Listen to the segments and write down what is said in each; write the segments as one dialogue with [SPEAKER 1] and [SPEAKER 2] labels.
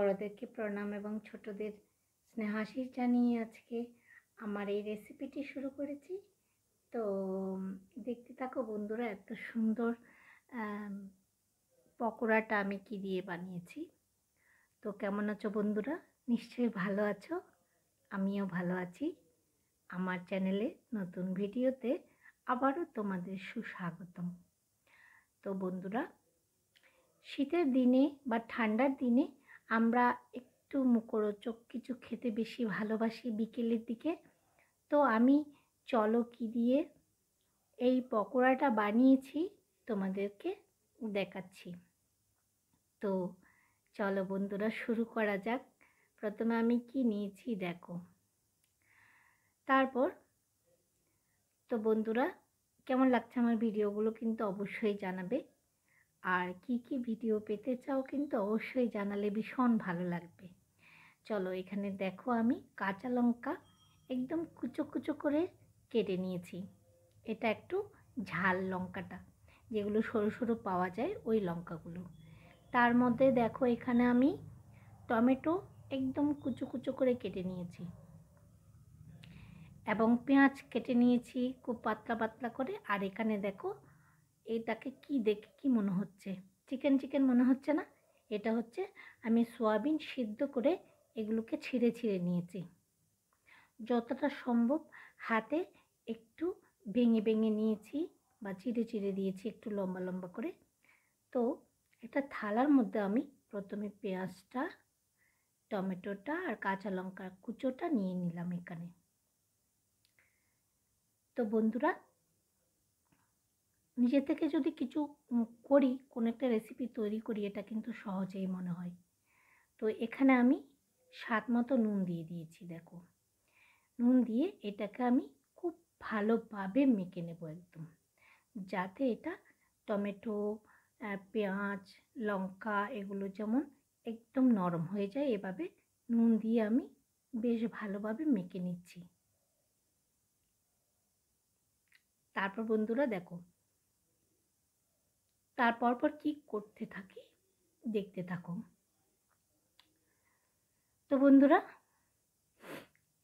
[SPEAKER 1] বড়দেরকে প্রণাম এবং ছোটদের স্নেহাশিস জানিয়ে আজকে আমার এই রেসিপিটি শুরু করেছি। তো দেখতে থাকো বন্ধুরা, এত সুন্দর আম, পকোড়াটা আমি কি দিয়ে বানিয়েছি। তো কেমন আছো বন্ধুরা? নিশ্চয়ই ভালো আছো, আমিও ভালো আছি। আমার চ্যানেলে নতুন ভিডিওতে আবারও তোমাদের সুস্বাগতম। তো বন্ধুরা, শীতের দিনে বা ঠান্ডার দিনে আমরা একটু মুখরোচক কিছু খেতে বেশি ভালোবাসি বিকেলের দিকে। তো আমি চলো কি দিয়ে এই পকোড়াটা বানিয়েছি তোমাদেরকে দেখাচ্ছি। তো চলো বন্ধুরা, শুরু করা যাক। প্রথমে আমি কি নিয়েছি দেখো। তারপর তো বন্ধুরা, কেমন লাগছে আমার ভিডিওগুলো কিন্তু অবশ্যই জানাবে। আর কি কি ভিডিও পেতে চাও কিন্তু অবশ্যই জানালে ভীষণ ভালো লাগবে। চলো, এখানে দেখো আমি কাঁচা লঙ্কা একদম কুচো কুচো করে কেটে নিয়েছি। এটা একটু ঝাল লঙ্কাটা, যেগুলো সরু সরু পাওয়া যায় ওই লঙ্কাগুলো। তার মধ্যে দেখো এখানে আমি টমেটো একদম কুচো কুচো করে কেটে নিয়েছি এবং পেঁয়াজ কেটে নিয়েছি খুব পাতলা পাতলা করে। আর এখানে দেখো, এটাকে কি দেখে কি মনে হচ্ছে? চিকেন চিকেন মনে হচ্ছে না? এটা হচ্ছে আমি সয়াবিন সিদ্ধ করে এগুলোকে ছিঁড়ে ছিঁড়ে নিয়েছি। যতটা সম্ভব হাতে একটু ভেঙে ভেঙে নিয়েছি বা চিড়ে চিড়ে দিয়েছি একটু লম্বা লম্বা করে। তো একটা থালার মধ্যে আমি প্রথমে পেঁয়াজটা, টমেটোটা আর কাঁচা লঙ্কার কুচোটা নিয়ে নিলাম এখানে। তো বন্ধুরা, নিজে থেকে যদি কিছু করি, কোনো একটা রেসিপি তৈরি করি, এটা কিন্তু সহজেই মনে হয়। তো এখানে আমি স্বাদ মতো নুন দিয়ে দিয়েছি দেখো। নুন দিয়ে এটাকে আমি খুব ভালোভাবে মেখে নেব একদম, যাতে এটা টমেটো, পেঁয়াজ, লঙ্কা এগুলো যেমন একদম নরম হয়ে যায়। এভাবে নুন দিয়ে আমি বেশ ভালোভাবে মেখে নিচ্ছি। তারপর বন্ধুরা দেখো, তারপর কি করতে থাকি দেখতে থাকো। তো বন্ধুরা,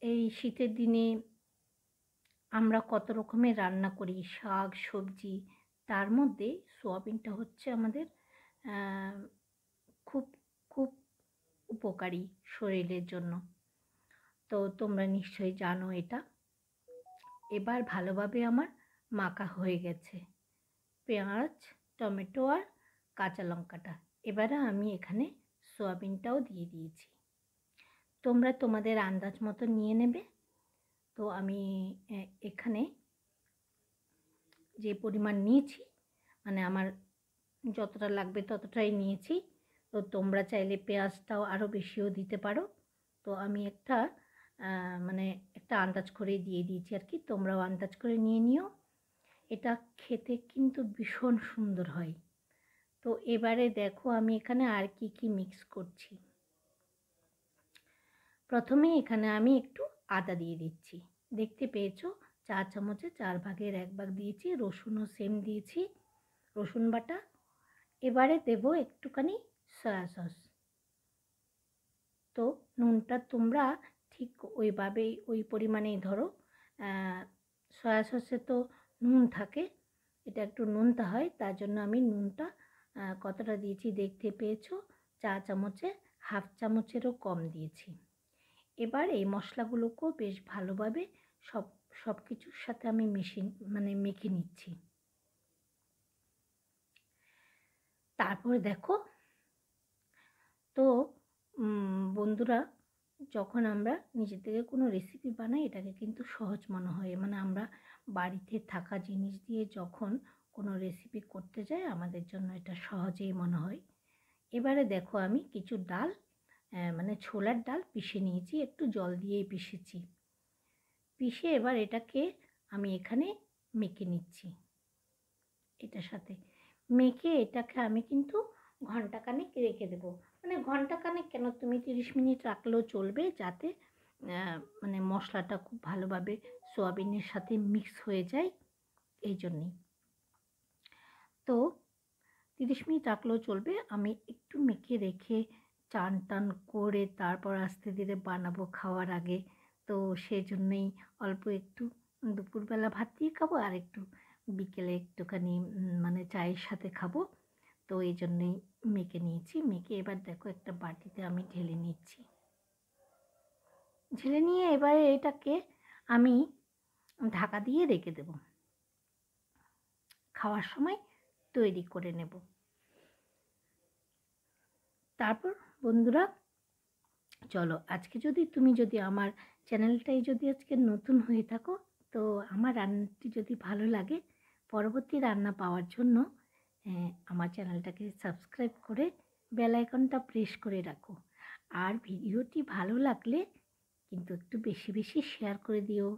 [SPEAKER 1] এই শীতের দিনে আমরা কত রকমের রান্না করি, শাক সবজি। তার মধ্যে সোয়াবিনটা হচ্ছে আমাদের খুব খুব উপকারী শরীরের জন্য। তো তোমরা নিশ্চয়ই জানো এটা। এবার ভালোভাবে আমার মাখা হয়ে গেছে পেঁয়াজ, টমেটো আর কাঁচা লঙ্কাটা। এবারে আমি এখানে সোয়াবিনটাও দিয়ে দিয়েছি। তোমরা তোমাদের আন্দাজ মতো নিয়ে নেবে। তো আমি এখানে যে পরিমাণ নিয়েছি, মানে আমার যতটা লাগবে ততটাই নিয়েছি। তো তোমরা চাইলে পেঁয়াজটাও আরও বেশিও দিতে পারো। তো আমি মানে একটা আন্দাজ করে দিয়ে দিয়েছি আর কি। তোমরাও আন্দাজ করে নিয়ে নিও। এটা খেতে কিন্তু ভীষণ সুন্দর হয়। তো এবারে দেখো আমি এখানে আর কি কি মিক্স করছি। প্রথমে এখানে আমি একটু আদা দিয়ে দিচ্ছি। দেখতে পেয়েছো, 4 চামচে 4 ভাগের 1 ভাগ দিয়েছি। রসুনও সেম দিয়েছি, রসুন বাটা। এবারে দেব একটুখানি সয়া সস। তো নুনটা তোমরা ঠিক ওইভাবেই ওই পরিমাণেই ধরো। সয়া সসে তো নুন থাকে, এটা একটু নুনতা হয়, তার জন্য আমি নুনটা কতটা দিয়েছি দেখতে পেয়েছো, 4 চামচে হাফ চামচেরও কম দিয়েছি। এবার এই মশলাগুলোকেও বেশ ভালোভাবে সব কিছুর সাথে আমি মেখে নিচ্ছি। তারপরে দেখো, তো বন্ধুরা, যখন আমরা নিজে থেকে কোনো রেসিপি বানাই, এটাকে কিন্তু সহজ মনে হয়। মানে আমরা বাড়িতে থাকা জিনিস দিয়ে যখন কোনো রেসিপি করতে যাই, আমাদের জন্য এটা সহজেই মনে হয়। এবারে দেখো আমি কিছু ডাল, মানে ছোলার ডাল পিষে নিয়েছি, একটু জল দিয়েই পিষেছি। পিষে এবার এটাকে আমি এখানে মেখে নিচ্ছি। এটার সাথে মেখে এটাকে আমি কিন্তু ঘন্টাখানেক রেখে দেবো। মানে ঘন্টাখানেক কেন, তুমি 30 মিনিট রাখলেও চলবে, যাতে মানে মশলাটা খুব ভালোভাবে সোয়াবিনের সাথে মিক্স হয়ে যায়, এই জন্যেই। তো 30 মিনিট রাখলেও চলবে। আমি একটু মেখে রেখে চান টান করে তারপর আস্তে ধীরে বানাবো খাওয়ার আগে। তো সেজন্যই অল্প একটু দুপুরবেলা ভাত দিয়ে খাবো আর একটু বিকেলে একটুখানি মানে চায়ের সাথে খাবো। তো এই জন্যেই মেখে নিয়েছি। মেখে এবার দেখো একটা বাটিতে আমি ঢেলে নিচ্ছি। ঢেলে নিয়ে এবারে এটাকে আমি ঢাকা দিয়ে রেখে দেব। খাওয়ার সময় তৈরি করে নেব। তারপর বন্ধুরা, চলো আজকে তুমি যদি আমার চ্যানেলটাই যদি আজকে নতুন হয়ে থাকো, তো আমার রান্নাটি যদি ভালো লাগে, পরবর্তী রান্না পাওয়ার জন্য আমার চ্যানেলটাকে সাবস্ক্রাইব করে বেল আইকনটা প্রেস করে রাখো। আর ভিডিওটি ভালো লাগলে কিন্তু একটু বেশি বেশি শেয়ার করে দিও,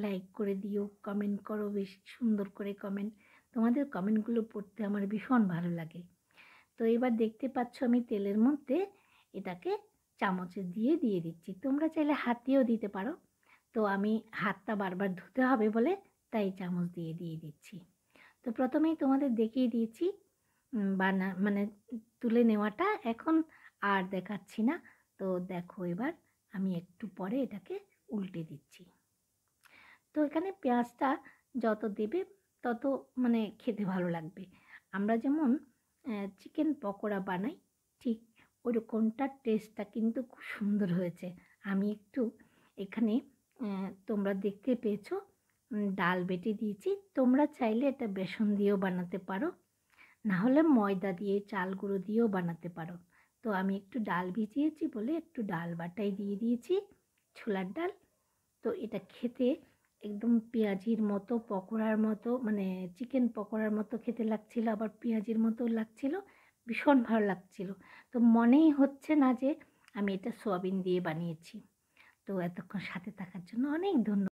[SPEAKER 1] লাইক করে দিও, কমেন্ট করো, বেশি সুন্দর করে কমেন্ট। তোমাদের কমেন্টগুলো পড়তে আমার ভীষণ ভালো লাগে। তো এবার দেখতে পাচ্ছ আমি তেলের মধ্যে এটাকে চামচে দিয়ে দিচ্ছি। তোমরা চাইলে হাত দিয়েও দিতে পারো। তো আমি হাতটা বারবার ধুতে হবে বলে তাই চামচ দিয়ে দিচ্ছি। তো প্রথমেই তোমাদের দেখিয়ে দিয়েছি মানে তুলে নেওয়াটা, এখন আর দেখাচ্ছি না। তো দেখো এবার আমি একটু পরে এটাকে উল্টে দিচ্ছি। তো এখানে পেঁয়াজটা যত দেবে তত মানে খেতে ভালো লাগবে। আমরা যেমন চিকেন পকোড়া বানাই, ঠিক ওরকমটার টেস্টটা কিন্তু খুব সুন্দর হয়েছে। আমি একটু এখানে তোমরা দেখতে পেয়েছো ডাল বেটে দিয়েছি। তোমরা চাইলে এটা বেসন দিয়েও বানাতে পারো, না হলে ময়দা দিয়ে চাল গুঁড়ো দিয়েও বানাতে পারো। তো আমি একটু ডাল ভিজিয়েছি বলে একটু ডাল বাটাই দিয়ে দিয়েছি, ছোলার ডাল। তো এটা খেতে একদম পেঁয়াজির মতো, পকোড়ার মতো, মানে চিকেন পকোড়ার মতো খেতে লাগছিল, আবার পেঁয়াজির মতো লাগছিল, ভীষণ ভালো লাগছিল। তো মনেই হচ্ছে না যে আমি এটা সোয়াবিন দিয়ে বানিয়েছি। তো এতক্ষণ সাথে থাকার জন্য অনেক ধন্যবাদ।